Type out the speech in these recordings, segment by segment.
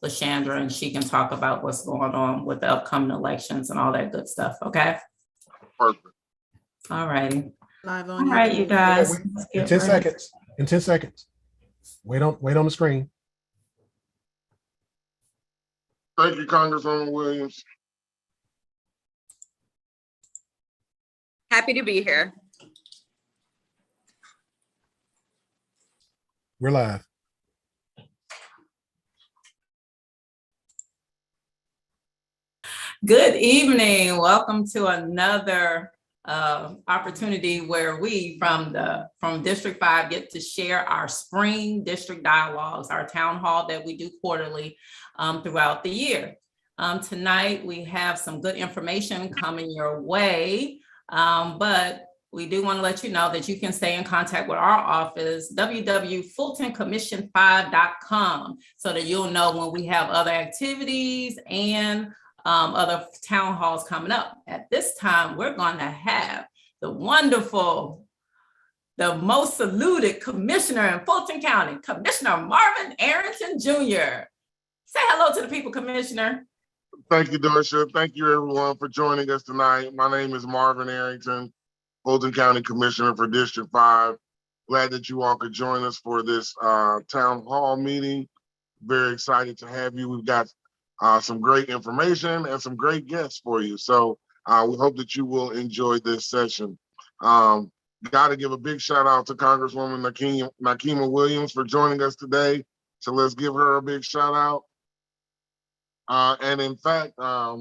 LaShandra, and she can talk about what's going on with the upcoming elections and all that good stuff. Okay. Perfect. All righty. Live on All right, you guys. In 10 seconds. In 10 seconds. Wait on the screen. Thank you, Congresswoman Williams. Happy to be here. We're live. Good evening. Welcome to another opportunity where we from District 5 get to share our spring district dialogues, our town hall that we do quarterly throughout the year. Tonight we have some good information coming your way, but we do want to let you know that you can stay in contact with our office, www.fultoncommission5.com, so that you'll know when we have other activities and other town halls coming up. At this time, we're going to have the wonderful, the most saluted commissioner in Fulton County, Commissioner Marvin Arrington Jr. Say hello to the people, Commissioner. Thank you, Dorsha. Thank you, everyone, for joining us tonight. My name is Marvin Arrington, Fulton County Commissioner for District 5. Glad that you all could join us for this town hall meeting. Very excited to have you. We've got some great information and some great guests for you. So we hope that you will enjoy this session. Got to give a big shout out to Congresswoman Nakima Williams for joining us today. So let's give her a big shout out. And in fact, I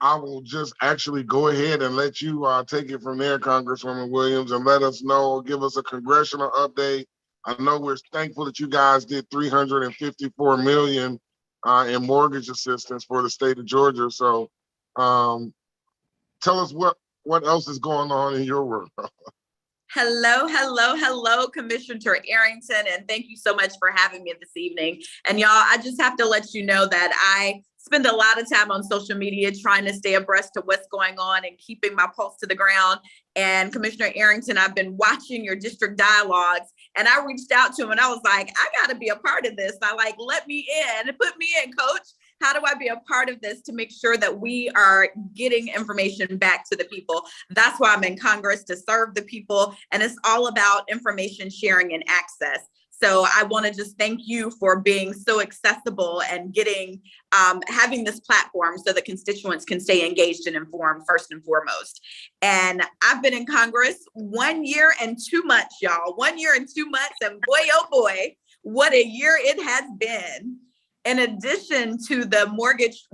will just actually go ahead and let you take it from there, Congresswoman Williams, and let us know, give us a congressional update. I know we're thankful that you guys did $354 million in mortgage assistance for the state of Georgia. So tell us what else is going on in your world. Hello, Commissioner Arrington, and thank you so much for having me this evening. And y'all, I just have to let you know that I spend a lot of time on social media trying to stay abreast to what's going on and keeping my pulse to the ground. And Commissioner Arrington, I've been watching your district dialogues, and I reached out to him and I was like, I got to be a part of this. Let me in, put me in, coach. How do I be a part of this to make sure that we are getting information back to the people? That's why I'm in Congress, to serve the people. And it's all about information sharing and access. So I want to just thank you for being so accessible and having this platform so that constituents can stay engaged and informed first and foremost. And I've been in Congress 1 year and 2 months, y'all. 1 year and 2 months, and boy, oh boy, what a year it has been. In addition to the mortgage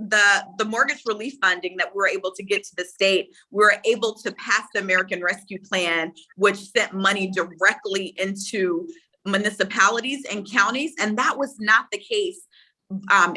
relief funding that we were able to get to the state, we were able to pass the American Rescue Plan, which sent money directly into municipalities and counties. And that was not the case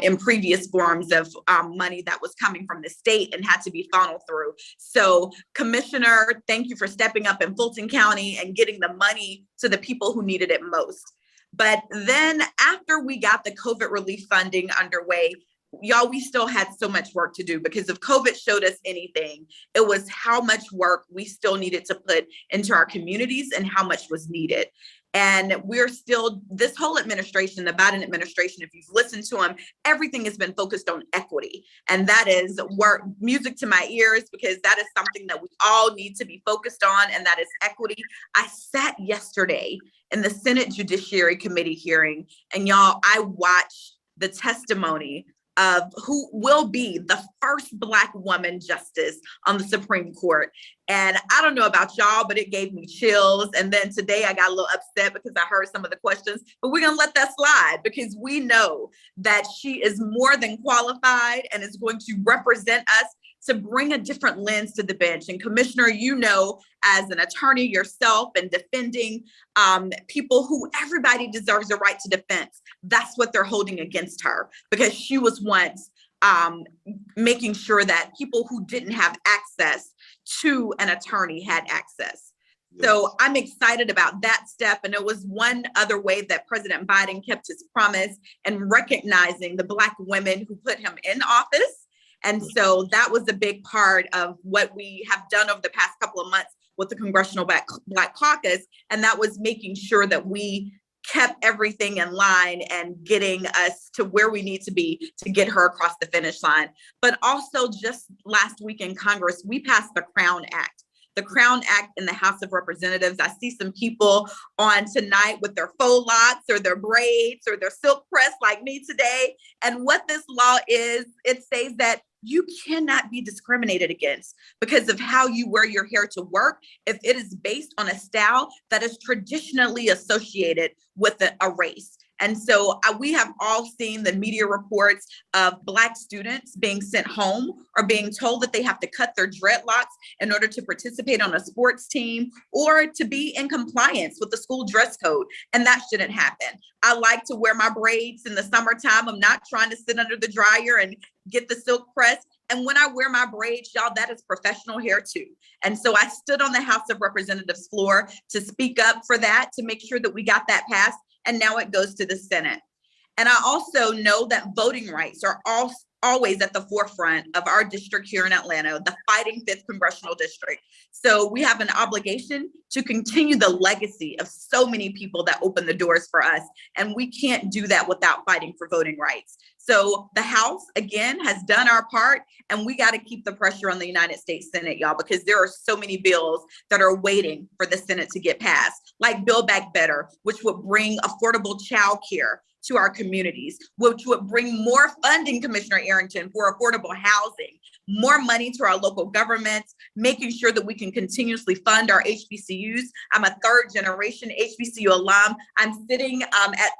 in previous forms of money that was coming from the state and had to be funneled through. So, Commissioner, thank you for stepping up in Fulton County and getting the money to the people who needed it most. But then after we got the COVID relief funding underway, y'all, we still had so much work to do, because if COVID showed us anything, it was how much work we still needed to put into our communities and how much was needed. And we're still, this whole administration, the Biden administration, if you've listened to them, everything has been focused on equity. And that is music to my ears, because that is something that we all need to be focused on, and that is equity. I sat yesterday in the Senate Judiciary Committee hearing, and y'all, I watched the testimony of who will be the first Black woman justice on the Supreme Court. And I don't know about y'all, but it gave me chills. And then today I got a little upset because I heard some of the questions, but we're gonna let that slide, because we know that she is more than qualified and is going to represent us to bring a different lens to the bench. And Commissioner, you know, as an attorney yourself and defending people who everybody deserves a right to defense, that's what they're holding against her, because she was once making sure that people who didn't have access to an attorney had access. Yes. So I'm excited about that step. And it was one other way that President Biden kept his promise and recognizing the Black women who put him in office. And so that was a big part of what we have done over the past couple of months with the Congressional Black Caucus. And that was making sure that we kept everything in line and getting us to where we need to be to get her across the finish line. But also just last week in Congress, we passed the Crown Act. The Crown Act in the House of Representatives. I see some people on tonight with their faux locks or their braids or their silk press like me today. And what this law is, it says that you cannot be discriminated against because of how you wear your hair to work if it is based on a style that is traditionally associated with a race. And so we have all seen the media reports of Black students being sent home or being told that they have to cut their dreadlocks in order to participate on a sports team or to be in compliance with the school dress code. And that shouldn't happen. I like to wear my braids in the summertime. I'm not trying to sit under the dryer and get the silk press. And when I wear my braids, y'all, that is professional hair too. And so I stood on the House of Representatives floor to speak up for that, to make sure that we got that passed. And now it goes to the Senate. And I also know that voting rights are always at the forefront of our district here in Atlanta, the fighting 5th Congressional District. So we have an obligation to continue the legacy of so many people that opened the doors for us. And we can't do that without fighting for voting rights. So the House, again, has done our part, and we got to keep the pressure on the United States Senate, y'all, because there are so many bills that are waiting for the Senate to get passed, like Build Back Better, which would bring affordable childcare to our communities, which would bring more funding, Commissioner Arrington, for affordable housing, more money to our local governments, making sure that we can continuously fund our HBCUs. I'm a 3rd generation HBCU alum. I'm sitting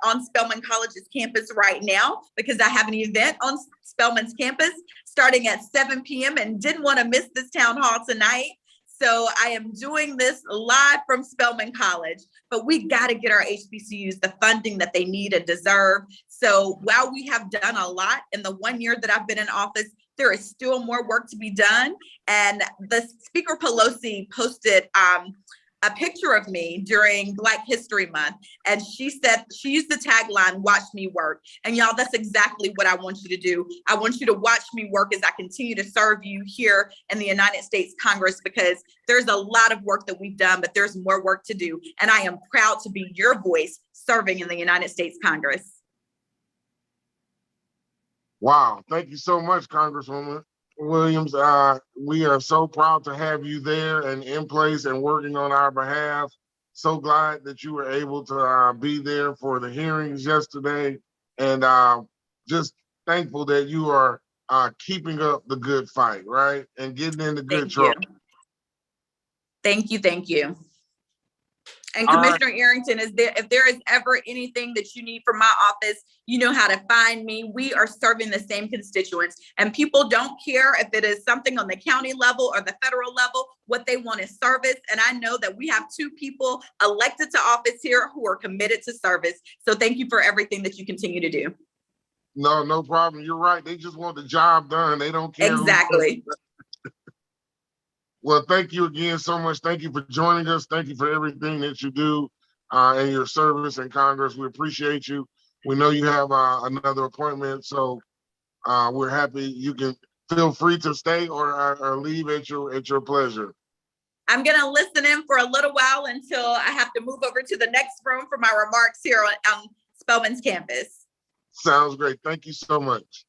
on Spelman College's campus right now because I have an event on Spelman's campus starting at 7 p.m. and didn't want to miss this town hall tonight. So I am doing this live from Spelman College, but we got to get our HBCUs the funding that they need and deserve. So while we have done a lot in the 1 year that I've been in office, there is still more work to be done. And the Speaker Pelosi posted a picture of me during Black History Month. And she said, she used the tagline, "Watch me work." And y'all, that's exactly what I want you to do. I want you to watch me work as I continue to serve you here in the United States Congress, because there's a lot of work that we've done, but there's more work to do. And I am proud to be your voice serving in the United States Congress. Wow, thank you so much, Congresswoman Williams. We are so proud to have you there and in place and working on our behalf. So glad that you were able to be there for the hearings yesterday, and just thankful that you are keeping up the good fight, right? And getting into good trouble. Thank you, thank you. And All Commissioner Arrington, if there is ever anything that you need from my office, you know how to find me. We are serving the same constituents, and people don't care if it is something on the county level or the federal level. What they want is service. And I know that we have 2 people elected to office here who are committed to service. So thank you for everything that you continue to do. No problem. You're right. They just want the job done. They don't care. Exactly. Well, thank you again so much. Thank you for joining us. Thank you for everything that you do and your service in Congress. We appreciate you. We know you have another appointment, so we're happy. You can feel free to stay or leave at your pleasure. I'm going to listen in for a little while until I have to move over to the next room for my remarks here on Spelman's campus. Sounds great. Thank you so much.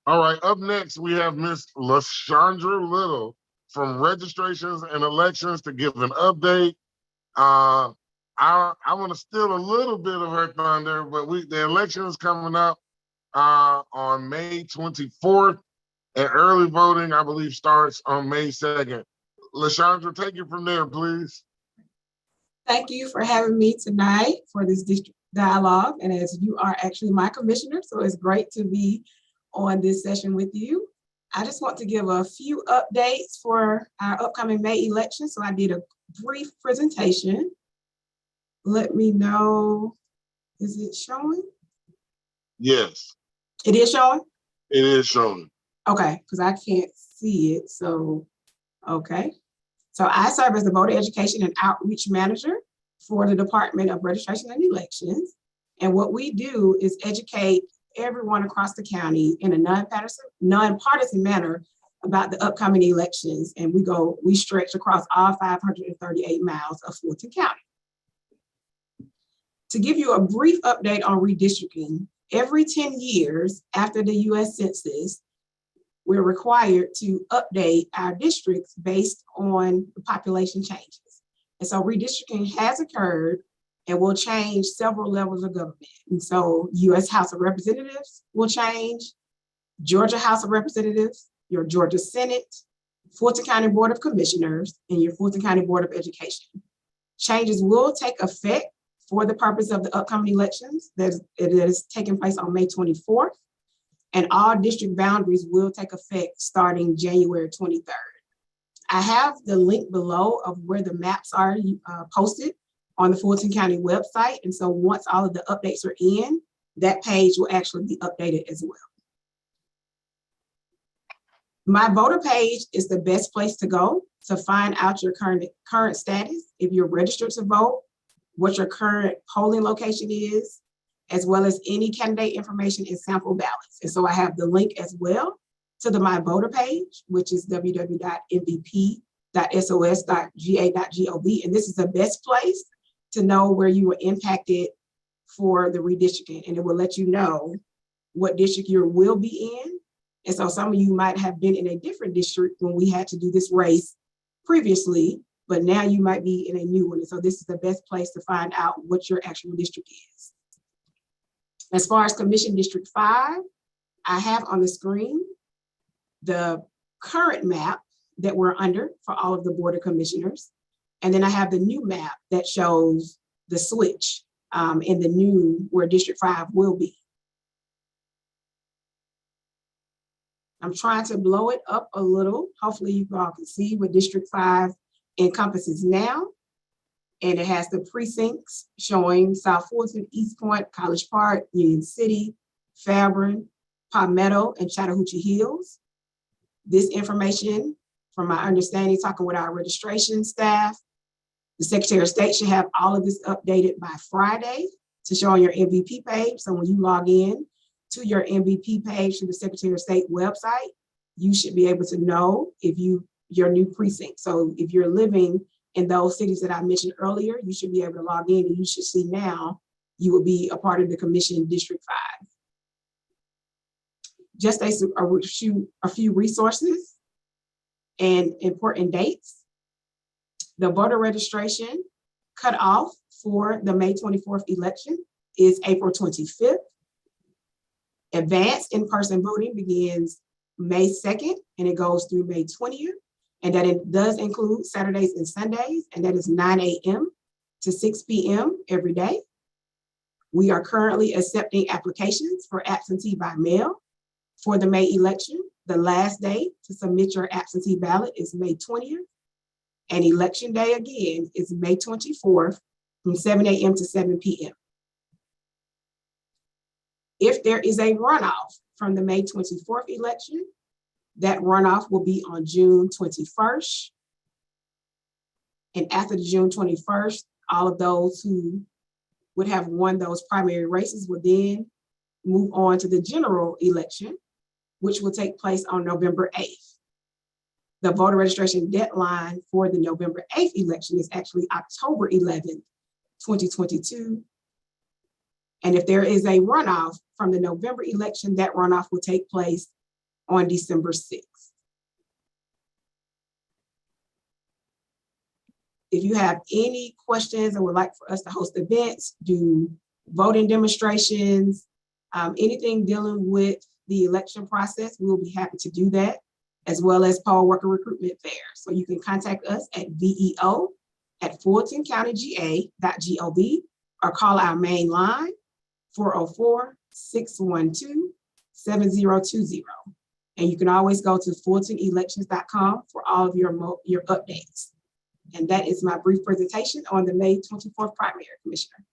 All right, up next, we have Miss LaShondra Little from Registrations and Elections to give an update. I want to steal a little bit of her thunder, but the election is coming up on May 24th, and early voting, I believe, starts on May 2nd. LaShondra, take it from there, please. Thank you for having me tonight for this district dialogue. And as you are actually my commissioner, so it's great to be on this session with you. I just want to give a few updates for our upcoming May election. So I did a brief presentation. Let me know, is it showing? Yes. It is showing? It is showing. Okay, because I can't see it, so, okay. So I serve as the Voter Education and Outreach Manager for the Department of Registration and Elections. And what we do is educate everyone across the county in a nonpartisan manner about the upcoming elections. And we stretch across all 538 miles of Fulton County. To give you a brief update on redistricting, every 10 years after the US Census, we're required to update our districts based on the population changes. And so redistricting has occurred and will change several levels of government. And so US House of Representatives will change, Georgia House of Representatives, your Georgia Senate, Fulton County Board of Commissioners, and your Fulton County Board of Education. Changes will take effect for the purpose of the upcoming elections that is taking place on May 24th. And all district boundaries will take effect starting January 23rd. I have the link below of where the maps are posted on the Fulton County website. And so once all of the updates are in, that page will actually be updated as well. My voter page is the best place to go to find out your current status, if you're registered to vote, what your current polling location is, as well as any candidate information and sample ballots. And so I have the link as well to the My Voter page, which is www.mvp.sos.ga.gov. And this is the best place to know where you were impacted for the redistricting. And it will let you know what district you will be in. And so some of you might have been in a different district when we had to do this race previously, but now you might be in a new one. And so this is the best place to find out what your actual district is. As far as Commission District 5, I have on the screen the current map that we're under for all of the Board of Commissioners. And then I have the new map that shows the switch in the new where District 5 will be. I'm trying to blow it up a little. Hopefully you all can see what District 5 encompasses now. And it has the precincts showing South Fulton, East Point, College Park, Union City, Fairburn, Palmetto, and Chattahoochee Hills. This information, from my understanding, talking with our registration staff, the Secretary of State should have all of this updated by Friday to show on your MVP page. So when you log in to your MVP page to the Secretary of State website, you should be able to know if your new precinct. So if you're living in those cities that I mentioned earlier, you should be able to log in and you should see now you will be a part of the Commission District 5. Just a few resources and important dates. The voter registration cutoff for the May 24th election is April 25th. Advanced in-person voting begins May 2nd and it goes through May 20th. And that it does include Saturdays and Sundays, and that is 9 a.m. to 6 p.m. every day. We are currently accepting applications for absentee by mail for the May election. The last day to submit your absentee ballot is May 20th. And election day again is May 24th from 7 a.m. to 7 p.m. If there is a runoff from the May 24th election, that runoff will be on June 21st. And after the June 21st, all of those who would have won those primary races will then move on to the general election, which will take place on November 8th. The voter registration deadline for the November 8th election is actually October 11th, 2022. And if there is a runoff from the November election, that runoff will take place on December 6th. If you have any questions and would like for us to host events, do voting demonstrations, anything dealing with the election process, we'll be happy to do that, as well as poll worker recruitment fairs. So you can contact us at VEO@FultonCountyGA.gov or call our main line, 404-612-7020. And you can always go to FultonElections.com for all of your updates. And that is my brief presentation on the May 24th primary, Commissioner.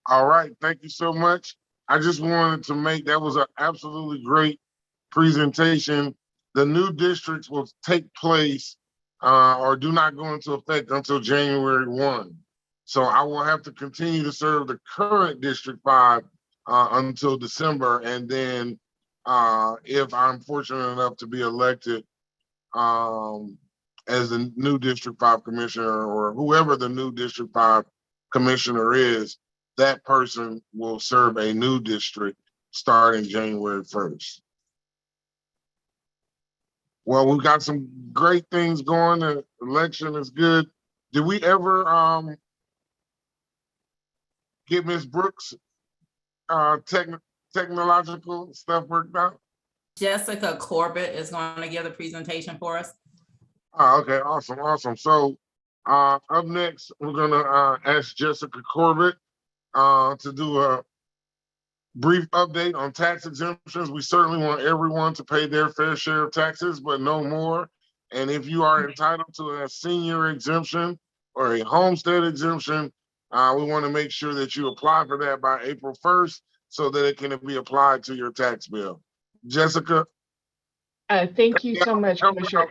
All right, thank you so much. I just wanted to make, that was an absolutely great presentation. The new districts will take place or do not go into effect until January 1. So I will have to continue to serve the current District 5 until December. And then if I'm fortunate enough to be elected as the new District 5 commissioner, or whoever the new District 5 commissioner is, that person will serve a new district starting January 1st. Well, we've got some great things going. The election is good. Did we ever get Ms. Brooks' technological stuff worked out? Jessica Corbett is going to give the presentation for us. Oh, okay, awesome. So up next, we're gonna ask Jessica Corbett to do a brief update on tax exemptions. We certainly want everyone to pay their fair share of taxes, but no more. And if you are entitled to a senior exemption or a homestead exemption, we want to make sure that you apply for that by April 1st so that it can be applied to your tax bill. Jessica? Thank you so much, Commissioner.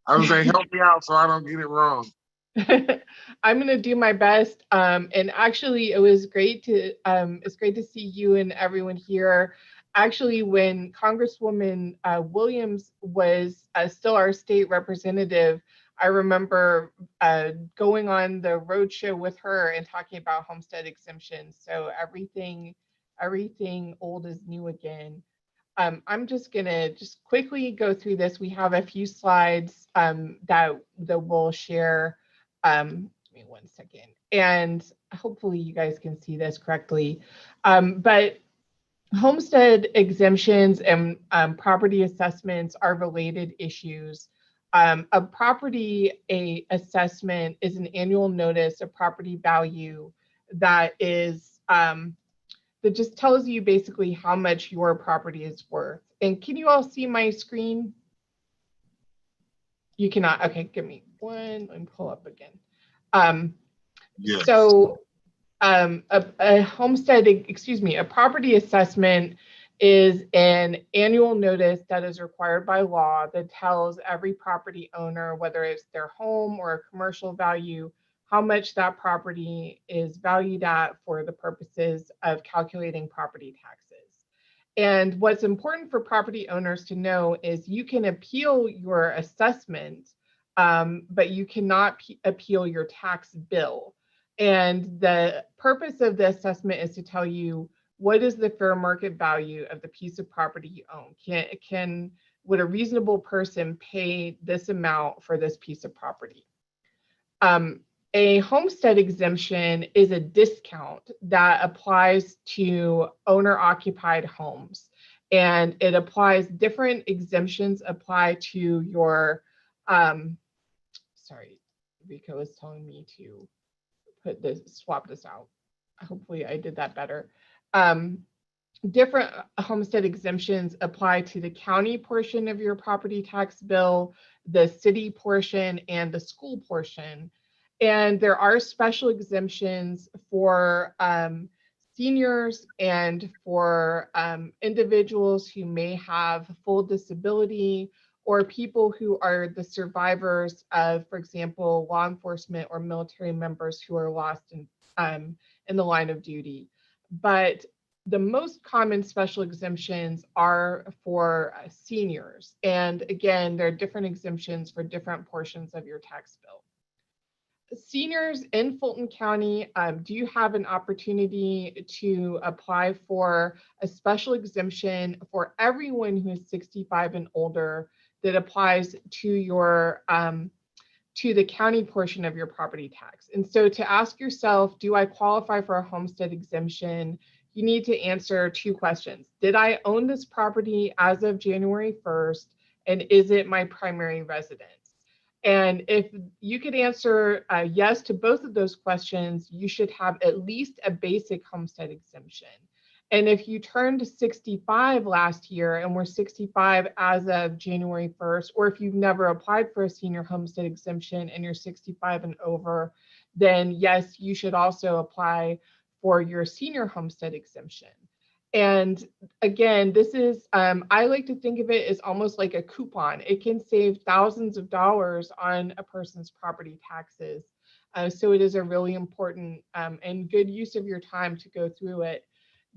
I would say help me out so I don't get it wrong. I'm going to do my best. And actually, it's great to see you and everyone here. Actually, when Congresswoman Williams was still our state representative, I remember going on the roadshow with her and talking about homestead exemptions. So everything old is new again. I'm just gonna quickly go through this. We have a few slides that we'll share. Give me 1 second, and hopefully you guys can see this correctly. But homestead exemptions and property assessments are related issues. A property assessment is an annual notice of property value that is that just tells you basically how much your property is worth. And can you all see my screen? You cannot. Okay, give me one. Let me pull up again. Yes. So a property assessment is an annual notice that is required by law that tells every property owner, whether it's their home or a commercial value, how much that property is valued at for the purposes of calculating property taxes. And what's important for property owners to know is you can appeal your assessment, but you cannot appeal your tax bill. And the purpose of the assessment is to tell you what is the fair market value of the piece of property you own. Would a reasonable person pay this amount for this piece of property? A homestead exemption is a discount that applies to owner-occupied homes, and it applies different exemptions apply to your. Sorry, Rico is telling me to swap this out. Hopefully, I did that better. Different homestead exemptions apply to the county portion of your property tax bill, the city portion, and the school portion. And there are special exemptions for seniors and for individuals who may have full disability or people who are the survivors of, for example, law enforcement or military members who are lost in the line of duty. But the most common special exemptions are for seniors. And again, there are different exemptions for different portions of your tax bill. Seniors in Fulton County do have an opportunity to apply for a special exemption for everyone who is 65 and older that applies to your to the county portion of your property tax. And so to ask yourself, do I qualify for a homestead exemption? You need to answer two questions. Did I own this property as of January 1st? And is it my primary residence? And if you could answer yes to both of those questions, you should have at least a basic homestead exemption. And if you turned 65 last year and were 65 as of January 1st, or if you've never applied for a senior homestead exemption and you're 65 and over, then yes, you should also apply for your senior homestead exemption. And again, this is, I like to think of it as almost like a coupon. It can save thousands of dollars on a person's property taxes. So it is a really important and good use of your time to go through it.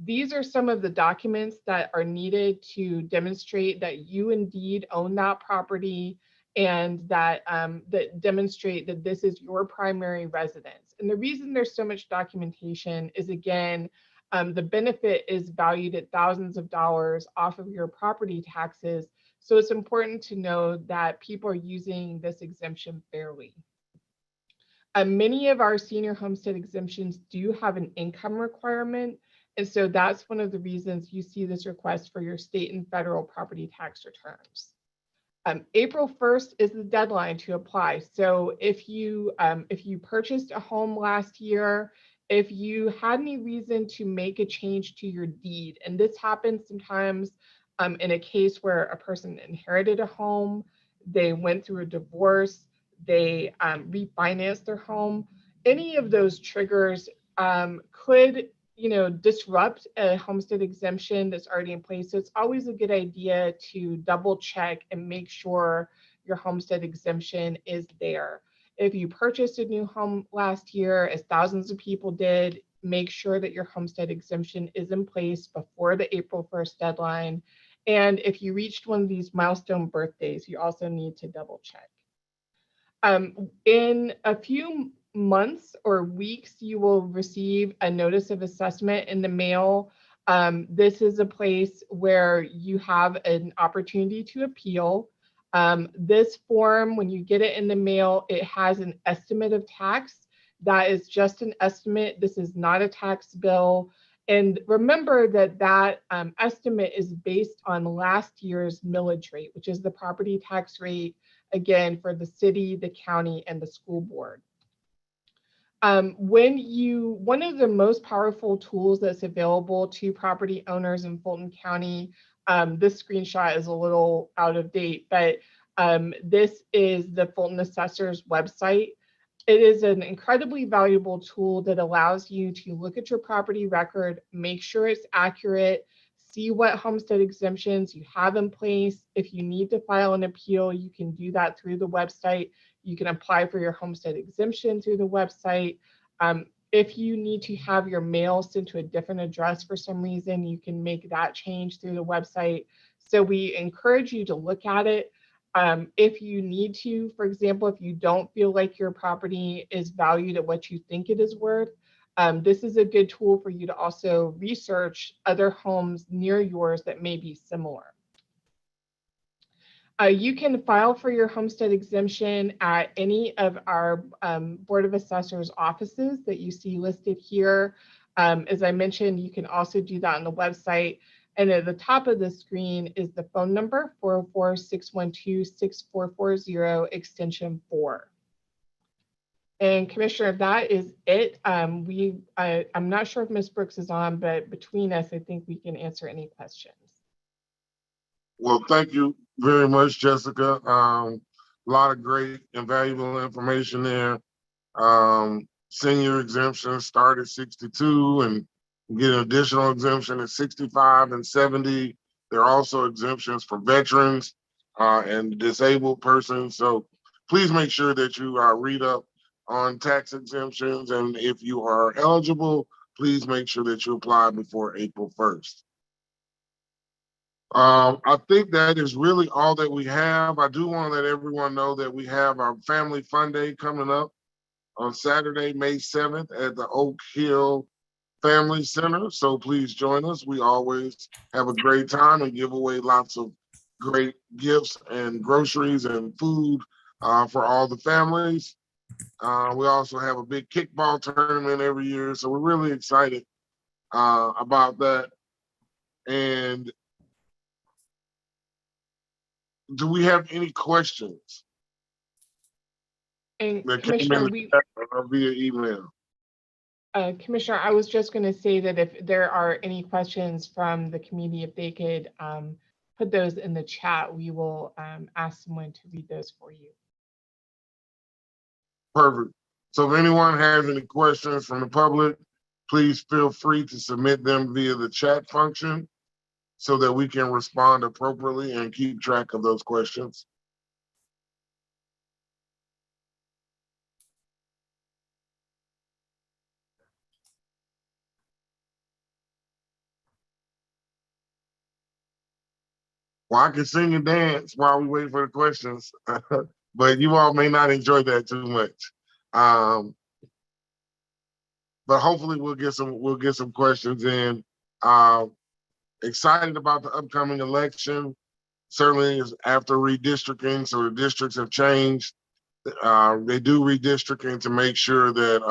These are some of the documents that are needed to demonstrate that you indeed own that property and that, that demonstrate that this is your primary residence. And the reason there's so much documentation is, again, the benefit is valued at thousands of dollars off of your property taxes. So it's important to know that people are using this exemption fairly. Many of our senior homestead exemptions do have an income requirement. And so that's one of the reasons you see this request for your state and federal property tax returns. April 1st is the deadline to apply. So if you purchased a home last year, if you had any reason to make a change to your deed, and this happens sometimes in a case where a person inherited a home, they went through a divorce, they refinanced their home, any of those triggers could disrupt a homestead exemption that's already in place. So it's always a good idea to double check and make sure your homestead exemption is there. If you purchased a new home last year, as thousands of people did, make sure that your homestead exemption is in place before the April 1st deadline. And if you reached one of these milestone birthdays, you also need to double check. In a few months or weeks, you will receive a notice of assessment in the mail. This is a place where you have an opportunity to appeal. This form, when you get it in the mail, it has an estimate of tax. That is just an estimate. This is not a tax bill. And remember that estimate is based on last year's millage rate, which is the property tax rate, again, for the city, the county, and the school board. One of the most powerful tools that's available to property owners in Fulton County, this screenshot is a little out of date, but this is the Fulton Assessor's website. It is an incredibly valuable tool that allows you to look at your property record, make sure it's accurate, see what homestead exemptions you have in place. If you need to file an appeal, you can do that through the website. You can apply for your homestead exemption through the website. If you need to have your mail sent to a different address for some reason, you can make that change through the website. So we encourage you to look at it. If you need to, for example, if you don't feel like your property is valued at what you think it is worth, this is a good tool for you to also research other homes near yours that may be similar. You can file for your homestead exemption at any of our Board of Assessors offices that you see listed here. As I mentioned, you can also do that on the website. And at the top of the screen is the phone number, 404-612-6440, extension 4. And Commissioner, that is it. I'm not sure if Ms. Brooks is on, but between us, I think we can answer any questions. Well, thank you very much, Jessica. A lot of great and valuable information there. Senior exemption start at 62 and get an additional exemption at 65 and 70. There are also exemptions for veterans and disabled persons. So please make sure that you read up on tax exemptions. And if you are eligible, please make sure that you apply before April 1st. I think that is really all that we have. I do want to let everyone know that we have our Family Fun Day coming up on Saturday, May 7th at the Oak Hill Family Center. So please join us. We always have a great time and give away lots of great gifts and groceries and food for all the families. We also have a big kickball tournament every year. So we're really excited about that. And do we have any questions? And that came Commissioner, in via email? Commissioner, I was just going to say that if there are any questions from the community, if they could put those in the chat, we will ask someone to read those for you. Perfect. So if anyone has any questions from the public, please feel free to submit them via the chat function so that we can respond appropriately and keep track of those questions. Well, I can sing and dance while we wait for the questions, but you all may not enjoy that too much. but hopefully we'll get some questions in. Excited about the upcoming election. Certainly is after redistricting, so the districts have changed. They do redistricting to make sure that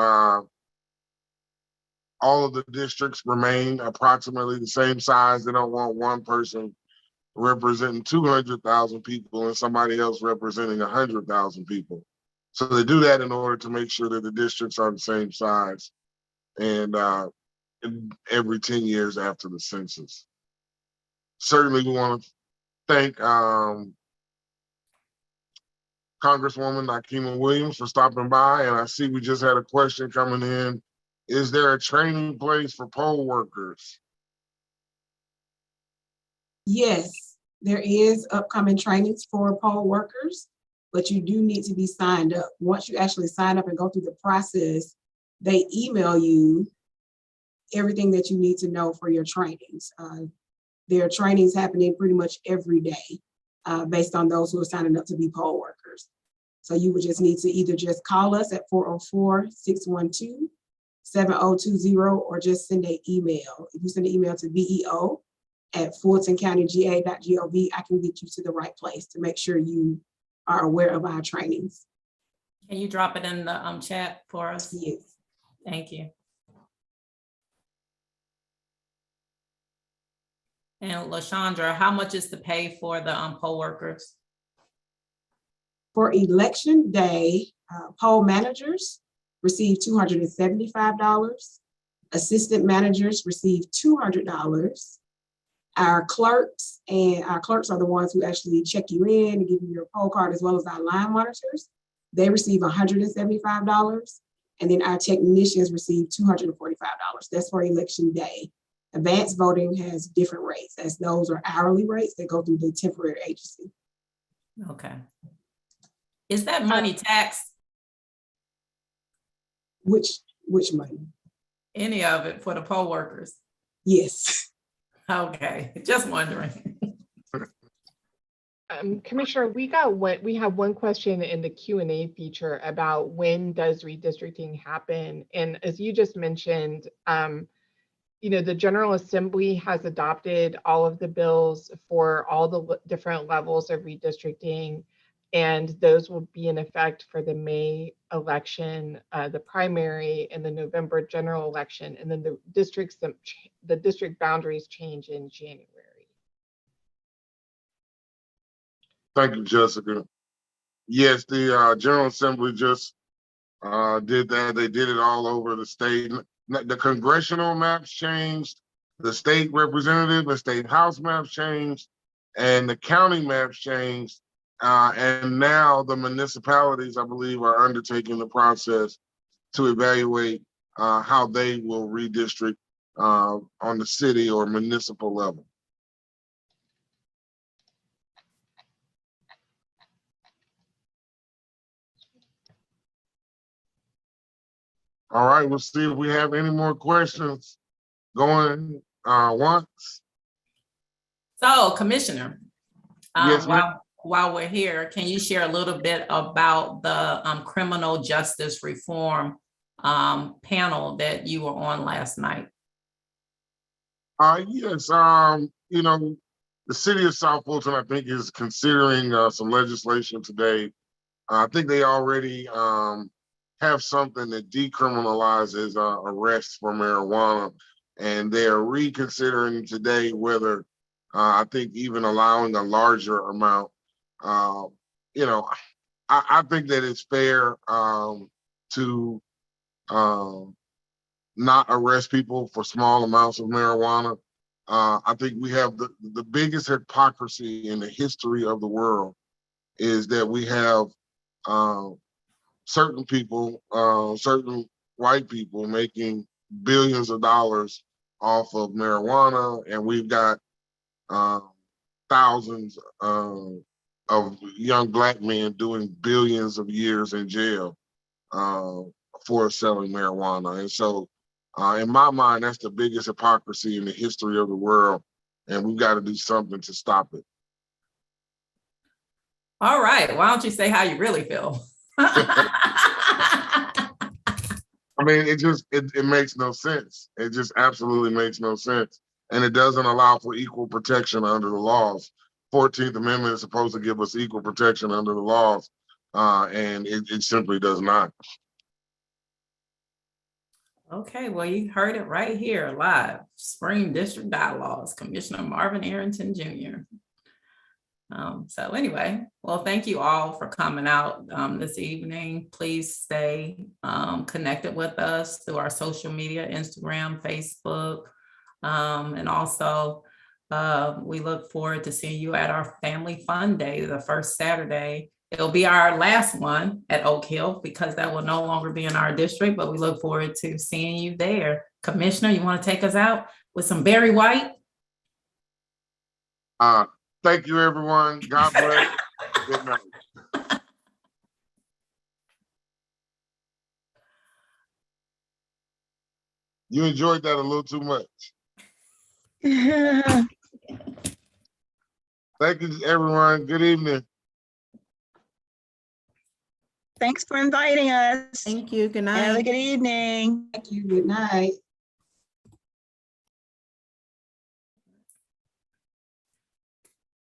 all of the districts remain approximately the same size. They don't want one person representing 200,000 people and somebody else representing 100,000 people. So they do that in order to make sure that the districts are the same size, and every 10 years after the census. Certainly we want to thank Congresswoman Nakima Williams for stopping by, and I see we just had a question coming in. Is there a training place for poll workers? Yes, there is upcoming trainings for poll workers, but you do need to be signed up. Once you actually sign up and go through the process, they email you everything that you need to know for your trainings. There are trainings happening pretty much every day based on those who are signing up to be poll workers. So you would just need to either just call us at 404-612-7020 or just send an email. If you send an email to veo@fultoncountyga.gov, I can get you to the right place to make sure you are aware of our trainings. Can you drop it in the chat for us? Yes. Thank you. And LaShondra, how much is to pay for the poll workers? For election day, poll managers receive $275. Assistant managers receive $200. Our clerks are the ones who actually check you in and give you your poll card, as well as our line monitors. They receive $175. And then our technicians receive $245. That's for election day. Advanced voting has different rates, as those are hourly rates that go through the temporary agency. Okay. Is that money taxed? Which money? Any of it for the poll workers? Yes. Okay, just wondering. Commissioner, we have one question in the Q&A feature about when does redistricting happen? And as you just mentioned, the General Assembly has adopted all of the bills for all the different levels of redistricting, and those will be in effect for the May election, the primary, and the November general election, and then the district boundaries change in January. Thank you, Jessica. Yes, the General Assembly just did that. They did it all over the state. The congressional maps changed, the state representative, the state house maps changed, and the county maps changed. And now the municipalities, I believe, are undertaking the process to evaluate how they will redistrict on the city or municipal level. All right, we'll see if we have any more questions going once. So, Commissioner, Yes, while we're here, can you share a little bit about the criminal justice reform panel that you were on last night? Yes, the city of South Fulton, I think, is considering some legislation today. I think they already have something that decriminalizes arrests for marijuana, and they are reconsidering today whether I think even allowing a larger amount. I think that it's fair to not arrest people for small amounts of marijuana. I think we have the biggest hypocrisy in the history of the world is that we have certain people, certain white people making billions of dollars off of marijuana, and we've got thousands of young Black men doing billions of years in jail for selling marijuana. And so in my mind, that's the biggest hypocrisy in the history of the world, and we've got to do something to stop it. All right, why don't you say how you really feel? I mean, it makes no sense. It just absolutely makes no sense. And it doesn't allow for equal protection under the laws. 14th Amendment is supposed to give us equal protection under the laws, and it simply does not. Okay, well, you heard it right here live. Spring District Dialogues, Commissioner Marvin Arrington Jr. So anyway, well, thank you all for coming out this evening. Please stay connected with us through our social media, Instagram, Facebook, and also we look forward to seeing you at our Family Fun Day, the first Saturday. It'll be our last one at Oak Hill because that will no longer be in our district, but we look forward to seeing you there. Commissioner, you want to take us out with some Barry White? Thank you, everyone. God bless. Good night. You enjoyed that a little too much. Thank you, everyone. Good evening. Thanks for inviting us. Thank you. Good night. Have a good evening. Thank you. Good night.